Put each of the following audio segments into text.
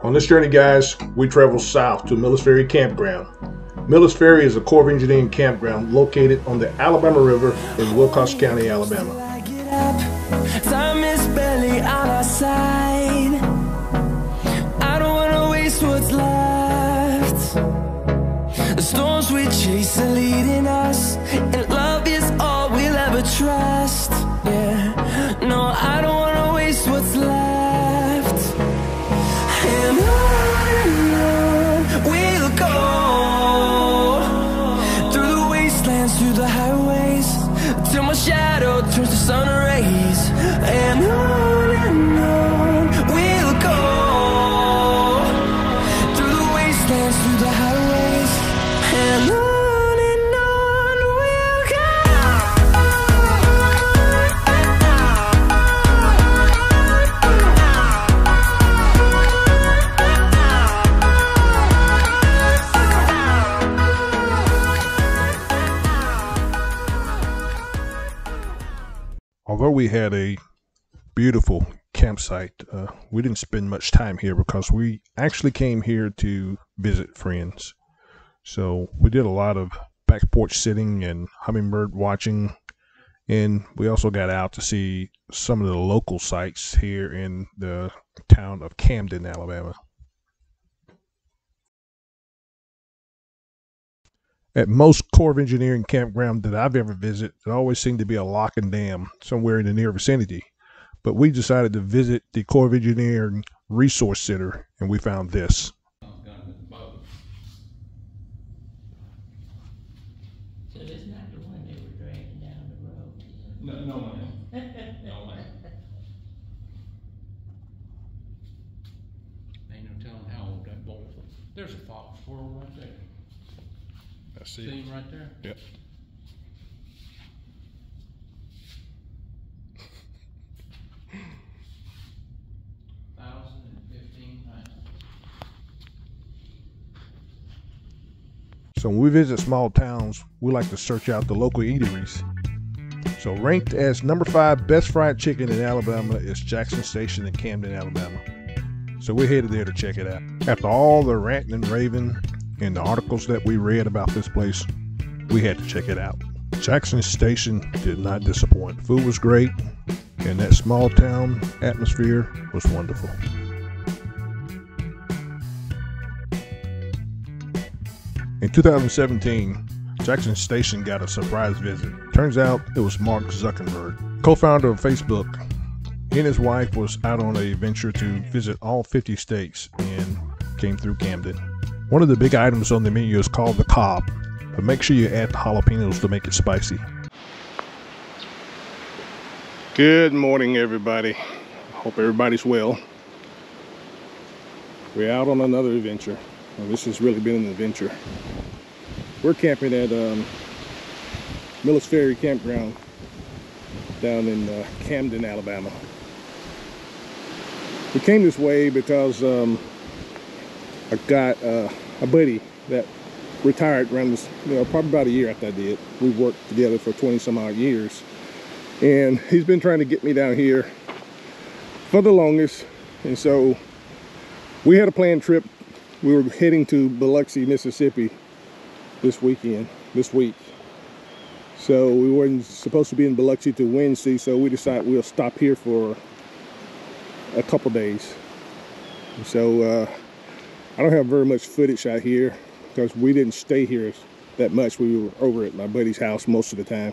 On this journey, guys, we travel south to Miller's Ferry campground. Miller's Ferry is a Corps of Engineering campground located on the Alabama River in Wilcox County, Alabama. Time is barely on our side. I don't want to waste what's left. The storms we chase are leading us, and love is all we'll ever trust. Yeah, no, I don't want to waste what's left. And on we'll go, through the wastelands, through the highways, till my shadow turns to sun rays. And on we'll go, through the wastelands, through the highways, and on we'll go. Although we had a beautiful campsite, we didn't spend much time here because we actually came here to visit friends. So we did a lot of back porch sitting and hummingbird watching, and we also got out to see some of the local sites here in the town of Camden, Alabama. At most Corps of Engineering campground that I've ever visited, there always seemed to be a lock and dam somewhere in the near vicinity. But we decided to visit the Corps of Engineering Resource Center, and we found this. So this is not the one they were dragging down the road? No, ma'am. No, ma'am. Ain't no telling how old that boy was. There's a fox squirrel right there. Let's See him right there? Yep. So when we visit small towns, we like to search out the local eateries. So ranked as number 5 best fried chicken in Alabama is Jackson Station in Camden, Alabama. So we're headed there to check it out. After all the ranting and raving and the articles that we read about this place, we had to check it out. Jackson Station did not disappoint. Food was great, and that small town atmosphere was wonderful. In 2017, Jackson Station got a surprise visit. Turns out it was Mark Zuckerberg, co-founder of Facebook. He and his wife was out on a venture to visit all 50 states and came through Camden. One of the big items on the menu is called the Cobb, but make sure you add the jalapenos to make it spicy. Good morning, everybody. Hope everybody's well. We're out on another adventure. Well, this has really been an adventure. We're camping at Miller's Ferry campground down in Camden, Alabama. We came this way because I got a buddy that retired around this, probably about a year after I did. We've worked together for 20 some odd years, and he's been trying to get me down here for the longest. And so we had a planned trip. We were heading to Biloxi, Mississippi this week. So we weren't supposed to be in Biloxi till Wednesday, so we decided we'll stop here for a couple days. So I don't have very much footage out here because we didn't stay here that much. We were over at my buddy's house most of the time.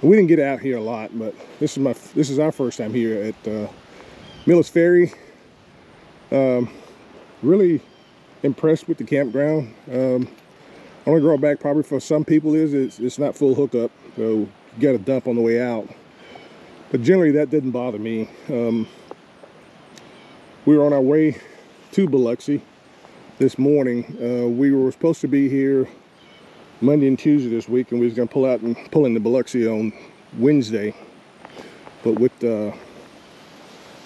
And we didn't get out here a lot, but this is our first time here at Miller's Ferry. Really impressed with the campground. Only drawback probably for some people is it's not full hookup, so you got a dump on the way out. But generally that didn't bother me. We were on our way to Biloxi this morning. We were supposed to be here Monday and Tuesday this week, and we was going to pull into Biloxi on Wednesday. But with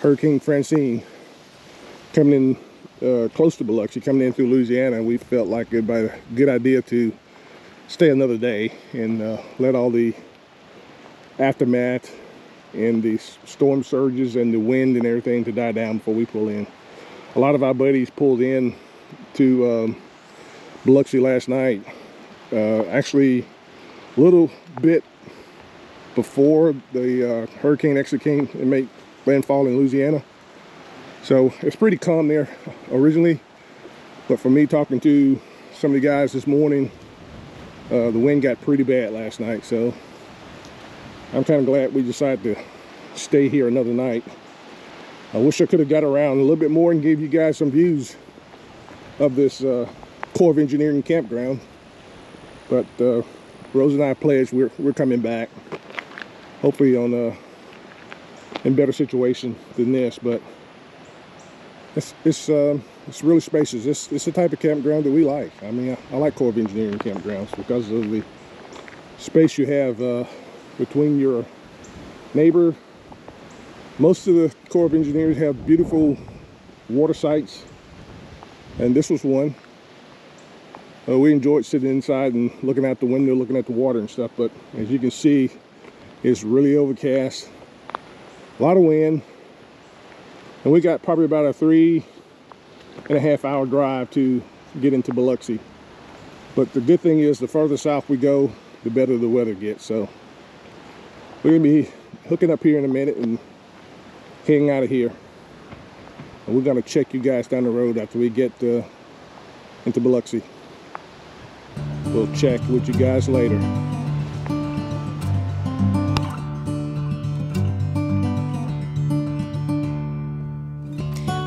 Hurricane Francine coming in close to Biloxi, coming in through Louisiana, we felt like it'd be a good idea to stay another day and let all the aftermath and the storm surges and the wind and everything to die down before we pull in. a lot of our buddies pulled in to Biloxi last night. Actually, a little bit before the hurricane actually came and made landfall in Louisiana. So it's pretty calm there originally. But for me, talking to some of the guys this morning, the wind got pretty bad last night. So I'm kind of glad we decided to stay here another night. I wish I could have got around a little bit more and gave you guys some views of this Corps of Engineering campground. But Rose and I pledged we're coming back, hopefully on in better situation than this. But it's really spacious. It's the type of campground that we like. I mean, I like Corps of Engineering campgrounds because of the space you have between your neighbor. Most of the Corps of Engineers have beautiful water sites, and this was one. We enjoyed sitting inside and looking out the window, looking at the water and stuff, but as you can see, it's really overcast, a lot of wind, and we got probably about a 3.5 hour drive to get into Biloxi. But the good thing is, the further south we go, the better the weather gets. So we're gonna be hooking up here in a minute and heading out of here. And we're gonna check you guys down the road after we get into Biloxi. We'll check with you guys later.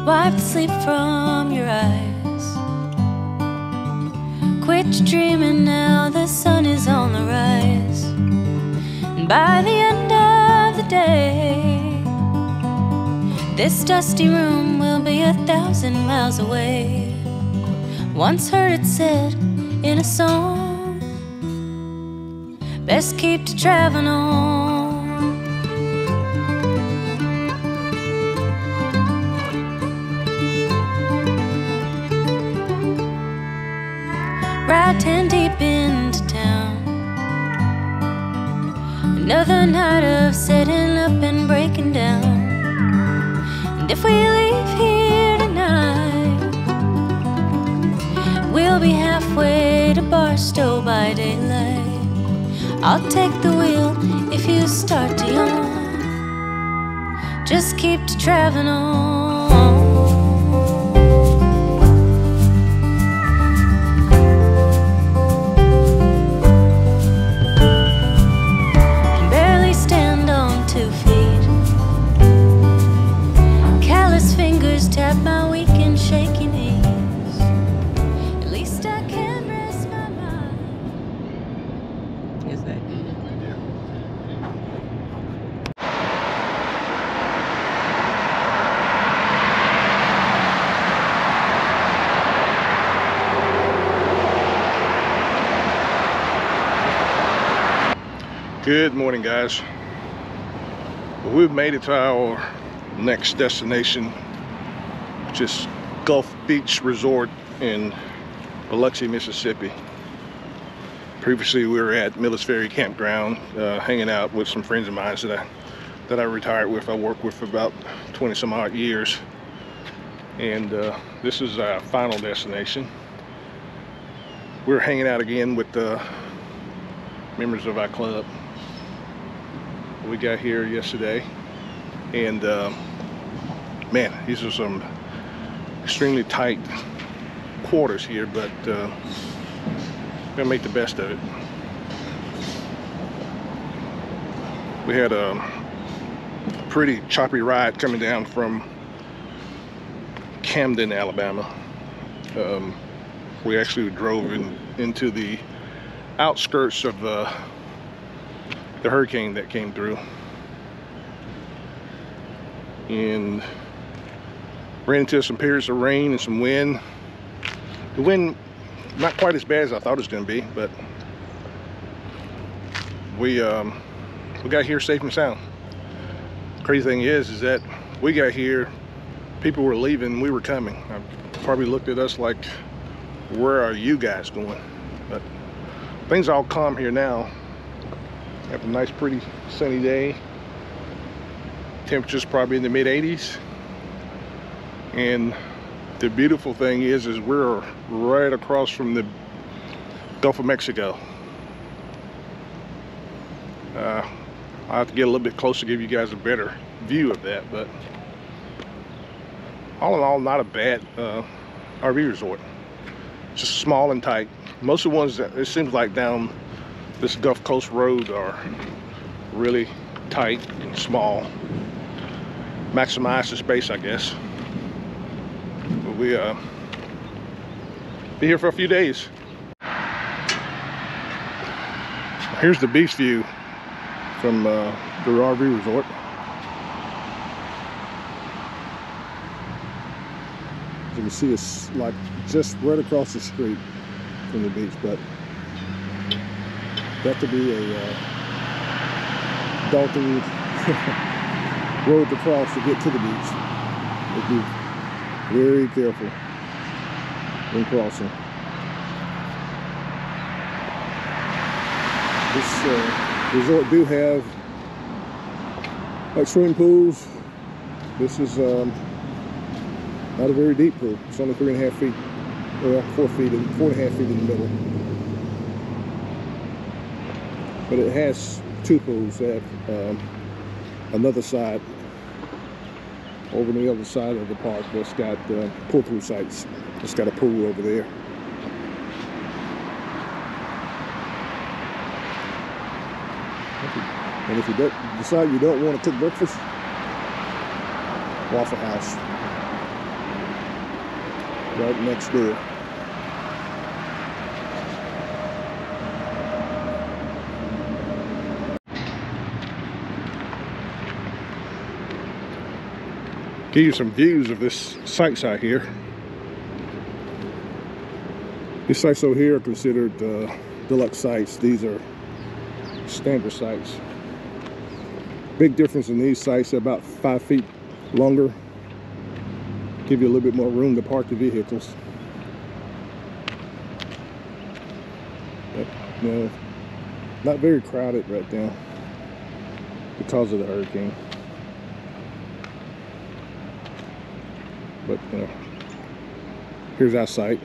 Wipe the sleep from your eyes. Quit your dreaming now, the sun is on the rise. And by the end of the day, this dusty room will be 1,000 miles away. Once heard it said in a song, best keep to traveling on. Ride 10 deep into town. Another night of setting up and breaking down. And if we leave here tonight, we'll be halfway to Barstow by daylight. I'll take the wheel if you start to yawn. Just keep to traveling on. Barely stand on 2 feet. Callous fingers tap my weak and shaky knees. At least I can rest my mind. Is that good? Good morning, guys. Well, we've made it to our next destination, which is Gulf Beach Resort in Biloxi, Mississippi. Previously, we were at Ferry campground, hanging out with some friends of mine that I retired with. I worked with for about 20 some odd years, and this is our final destination. We're hanging out again with the members of our club. We got here yesterday, and man, these are some extremely tight quarters here, but we're gonna make the best of it. We had a pretty choppy ride coming down from Camden, Alabama. We actually drove into the outskirts of the hurricane that came through, and ran into some periods of rain and some wind. The wind not quite as bad as I thought it was going to be, but we got here safe and sound. The crazy thing is that we got here, people were leaving, we were coming. I probably looked at us like, where are you guys going? But things are all calm here now. Have a nice, pretty sunny day. Temperatures probably in the mid 80s, and the beautiful thing is we're right across from the Gulf of Mexico. I'll have to get a little bit closer to give you guys a better view of that, but all in all, not a bad RV resort. Just small and tight. Most of the ones that it seems like down this Gulf Coast road are really tight and small. Maximize the space, I guess. But we be here for a few days. Here's the beach view from the RV resort. As you can see, it's like just right across the street from the beach, but that could be a daunting road to cross to get to the beach. Be very careful when crossing. This resort do have like swimming pools. This is not a very deep pool. It's only 3.5 feet, or 4 feet, and 4.5 feet in the middle. But it has 2 pools. They have another side over on the other side of the park that's got pull-through sites. It's got a pool over there. And if you decide you don't want to cook breakfast, Waffle House right next door. Give you some views of this sites out here. These sites over here are considered deluxe sites. These are standard sites. Big difference in these sites. They're about 5 feet longer. Give you a little bit more room to park the vehicles. But, you know, not very crowded right now because of the hurricane. But here's our site.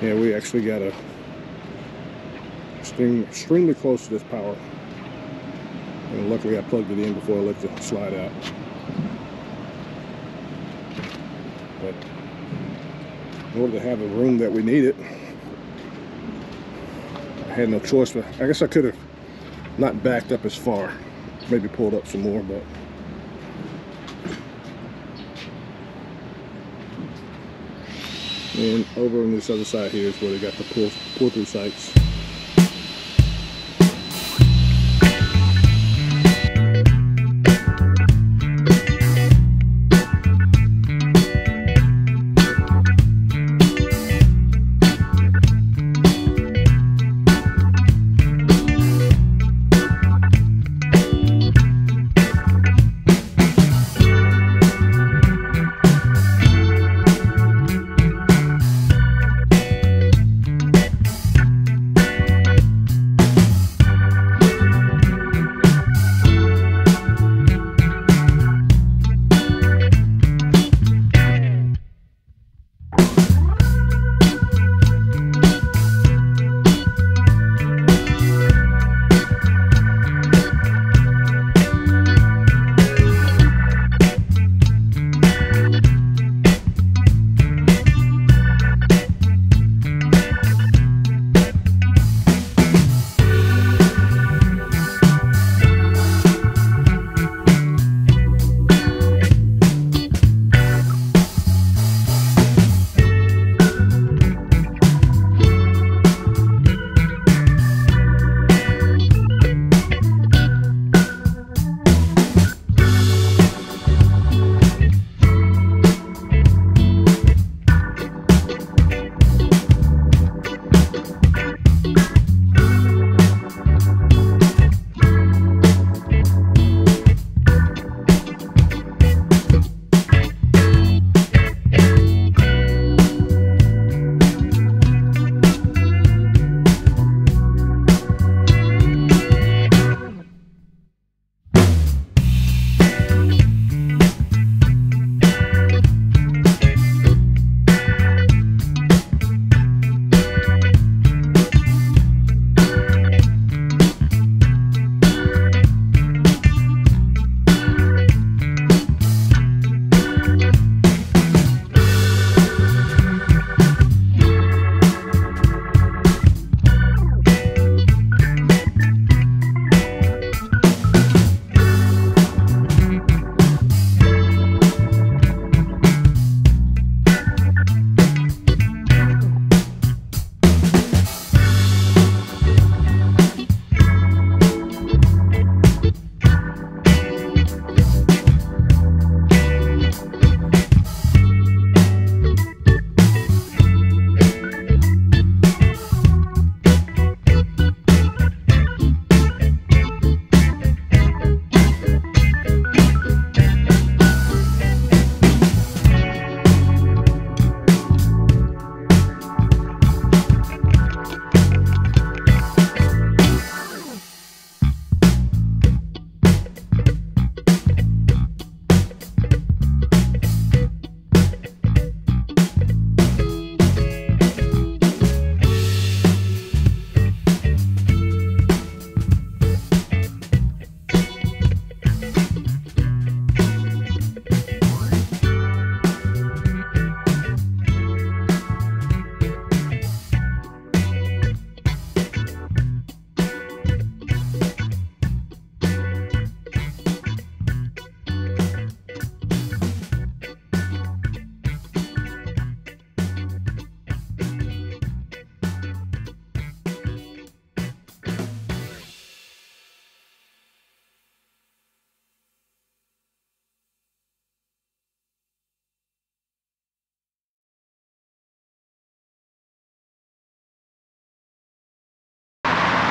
Yeah, we actually got a extremely close to this power. And luckily I plugged it in before I let it slide out. But in order to have the room that we needed, I had no choice, but I guess I could have not backed up as far. Maybe pulled up some more, but and over on this other side here is where they got the pull-through sites.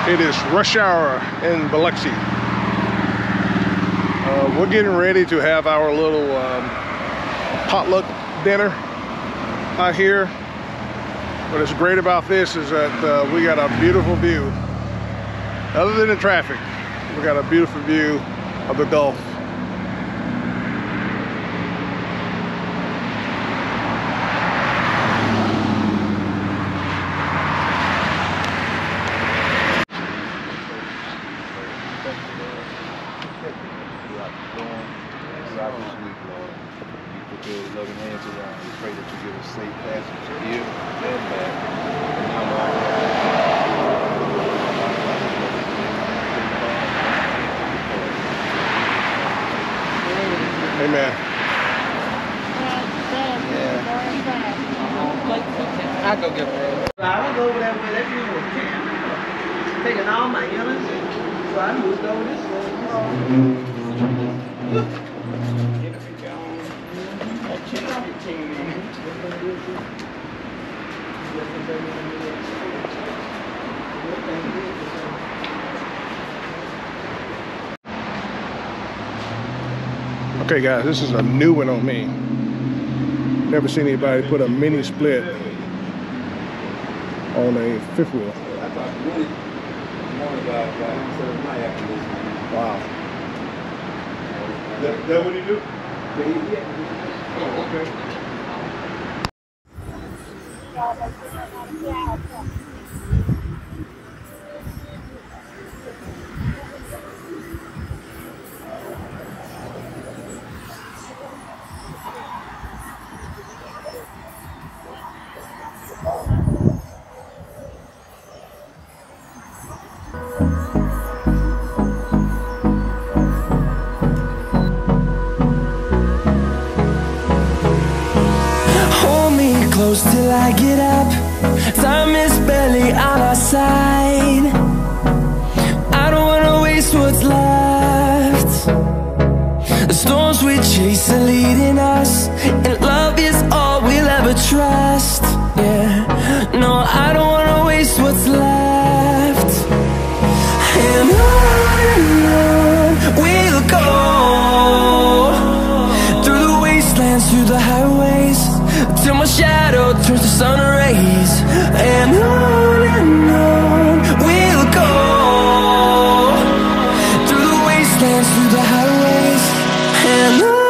It is rush hour in Biloxi. We're getting ready to have our little potluck dinner out here. What's great about this is that we got a beautiful view. Other than the traffic, we got a beautiful view of the Gulf. Amen. I'll go get her. I go over that way, that view was camp. Taking all my innocence, so I moved over this way. Okay guys, this is a new one on me. Never seen anybody put a mini split on a fifth wheel. Wow. That what you do? Oh, okay. Close till I get up. Time is barely on our side. I don't wanna waste what's left. The storms we chase are leading us, and love is all we'll ever trust. Yeah, no, I don't wanna waste what's left. And on we'll go, through the wastelands, through the highways, till my shadow turns to sun rays. And on we'll go, through the wastelands, through the highways, and on.